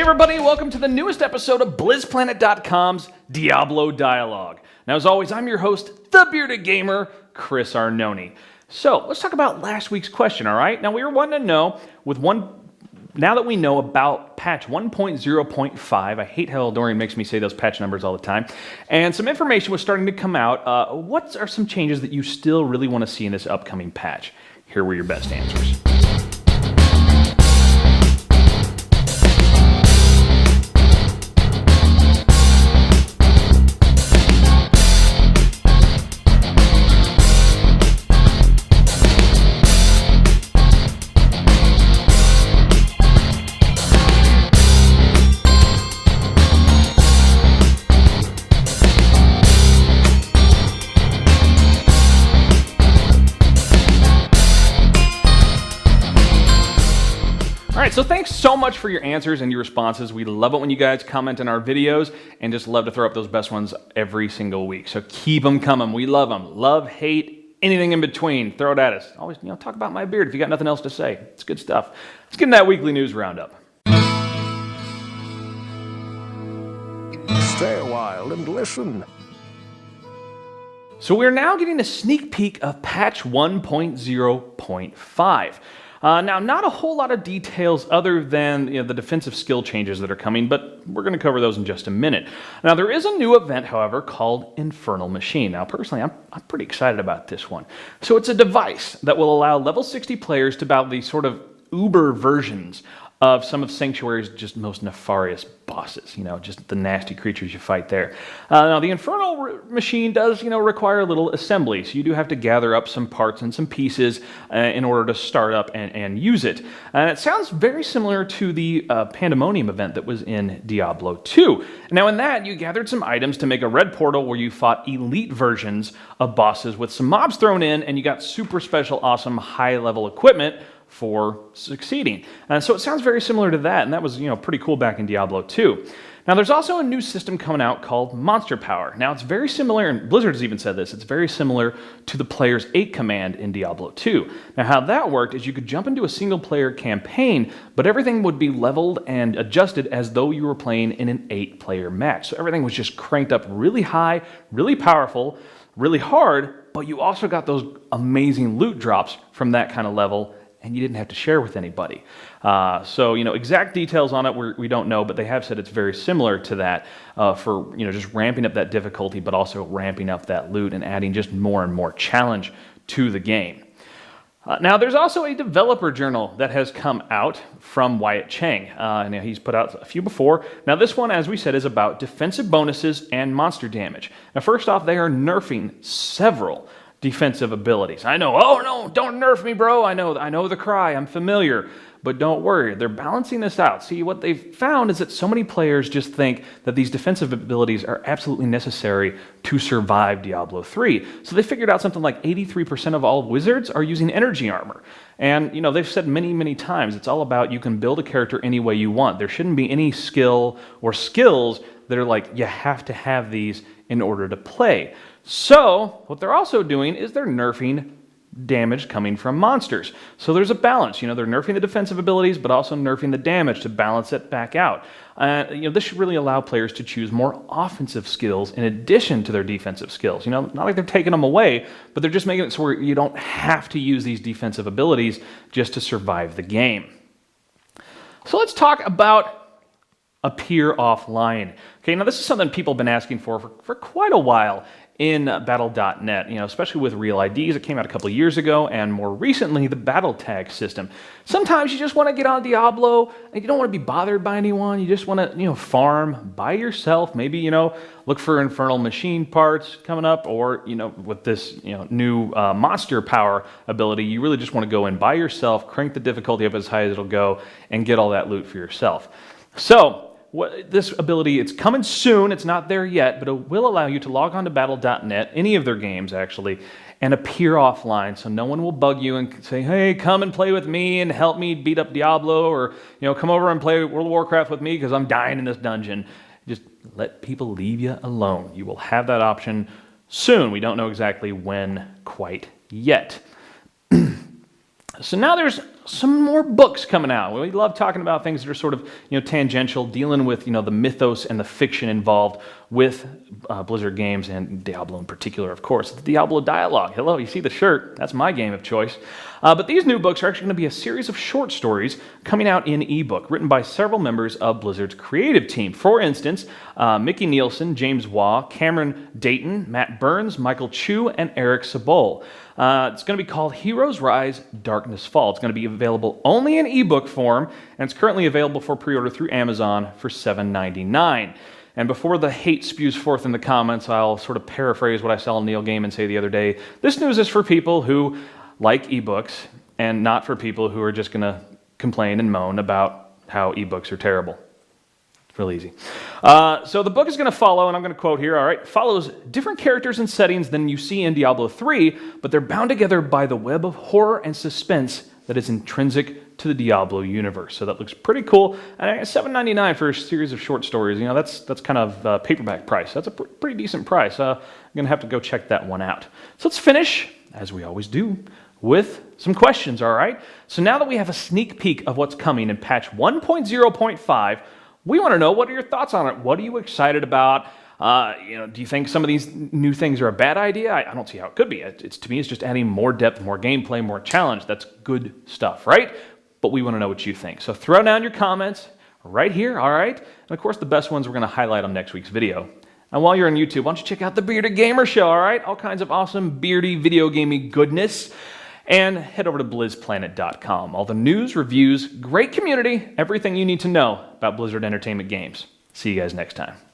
everybody, welcome to the newest episode of BlizzPlanet.com's Diablo Dialogue. Now, as always, I'm your host, the Bearded Gamer, Chris Arnone. So, let's talk about last week's question, all right? Now, we were wanting to know, now that we know about patch 1.0.5, I hate how Eldorian makes me say those patch numbers all the time, and some information was starting to come out, what are some changes that you still really want to see in this upcoming patch? Here were your best answers. So thanks so much for your answers and your responses. We love it when you guys comment on our videos and just love to throw up those best ones every single week. So keep them coming. We love them. Love, hate, anything in between. Throw it at us. Always, talk about my beard if you got nothing else to say. It's good stuff. Let's get into that weekly news roundup. Stay a while and listen. So we're now getting a sneak peek of patch 1.0.5. Now, not a whole lot of details other than the defensive skill changes that are coming, but we're going to cover those in just a minute. Now, there is a new event, however, called Infernal Machine. Now, personally, I'm pretty excited about this one. So it's a device that will allow level 60 players to battle these sort of uber versions of some of Sanctuary's just most nefarious bosses, just the nasty creatures you fight there. Now, the Infernal Machine does, require a little assembly, so you do have to gather up some parts and some pieces in order to start up and use it. And it sounds very similar to the Pandemonium event that was in Diablo 2. Now, in that, you gathered some items to make a red portal where you fought elite versions of bosses with some mobs thrown in, and you got super special, awesome, high-level equipment for succeeding. So it sounds very similar to that, and that was pretty cool back in Diablo 2. Now there's also a new system coming out called Monster Power. Now it's very similar, and Blizzard has even said this, it's very similar to the player's 8 command in Diablo 2. Now how that worked is you could jump into a single player campaign, but everything would be leveled and adjusted as though you were playing in an 8-player match. So everything was just cranked up really high, really powerful, really hard, but you also got those amazing loot drops from that kind of level, and you didn't have to share with anybody. So, exact details on it we don't know, but they have said it's very similar to that for, just ramping up that difficulty, but also ramping up that loot and adding just more and more challenge to the game. Now, there's also a developer journal that has come out from Wyatt Chang. He's put out a few before. Now, this one, as we said, is about defensive bonuses and monster damage. Now, first off, they are nerfing several defensive abilities. I know, oh no, don't nerf me, bro. I know the cry, I'm familiar. But don't worry, they're balancing this out. See, what they've found is that so many players just think that these defensive abilities are absolutely necessary to survive Diablo 3. So they figured out something like 83% of all wizards are using energy armor. And, they've said many, many times, it's all about you can build a character any way you want. There shouldn't be any skill or skills that are like, you have to have these in order to play. So, what they're also doing is they're nerfing damage coming from monsters. So there's a balance. They're nerfing the defensive abilities, but also nerfing the damage to balance it back out. This should really allow players to choose more offensive skills in addition to their defensive skills. Not like they're taking them away, but they're just making it so where you don't have to use these defensive abilities just to survive the game. So let's talk about Appear Offline. Okay, now this is something people have been asking for quite a while in Battle.net, especially with real IDs. It came out a couple of years ago, and more recently, the battle tag system. Sometimes you just want to get on Diablo, and you don't want to be bothered by anyone. You just want to, farm by yourself. Maybe, look for Infernal Machine parts coming up, or, with this, new Monster Power ability, you really just want to go in by yourself, crank the difficulty up as high as it'll go, and get all that loot for yourself. So, this ability, it's coming soon, it's not there yet, but it will allow you to log on to Battle.net, any of their games actually, and appear offline, so no one will bug you and say, hey, come and play with me and help me beat up Diablo, or come over and play World of Warcraft with me because I'm dying in this dungeon. Just let people leave you alone. You will have that option soon. We don't know exactly when quite yet. So now there's some more books coming out. We love talking about things that are sort of tangential, dealing with the mythos and the fiction involved with Blizzard games and Diablo in particular, of course. The Diablo dialogue. Hello, you see the shirt? That's my game of choice. But these new books are actually going to be a series of short stories coming out in ebook, written by several members of Blizzard's creative team. For instance, Mickey Nielsen, James Waugh, Cameron Dayton, Matt Burns, Michael Chu, and Eric Sabol. It's going to be called Heroes Rise, Darkness Fall. It's going to be available only in ebook form, and it's currently available for pre-order through Amazon for $7.99. And before the hate spews forth in the comments, I'll sort of paraphrase what I saw Neil Gaiman say the other day. This news is for people who like ebooks and not for people who are just going to complain and moan about how ebooks are terrible. It's real easy. So the book is going to follow, and I'm going to quote here, all right, follows different characters and settings than you see in Diablo 3, but they're bound together by the web of horror and suspense that is intrinsic to the Diablo universe. So that looks pretty cool. And $7.99 for a series of short stories, that's kind of paperback price. That's a pretty decent price. I'm going to have to go check that one out. So let's finish, as we always do, with some questions, all right? So now that we have a sneak peek of what's coming in patch 1.0.5, we want to know, what are your thoughts on it? What are you excited about? Do you think some of these new things are a bad idea? I don't see how it could be. To me, it's just adding more depth, more gameplay, more challenge. That's good stuff, right? But we want to know what you think. So throw down your comments right here, all right? And of course, the best ones we're going to highlight on next week's video. And while you're on YouTube, why don't you check out the Bearded Gamer Show, all right? All kinds of awesome beardy video gaming goodness. And head over to blizzplanet.com. All the news, reviews, great community, everything you need to know about Blizzard Entertainment games. See you guys next time.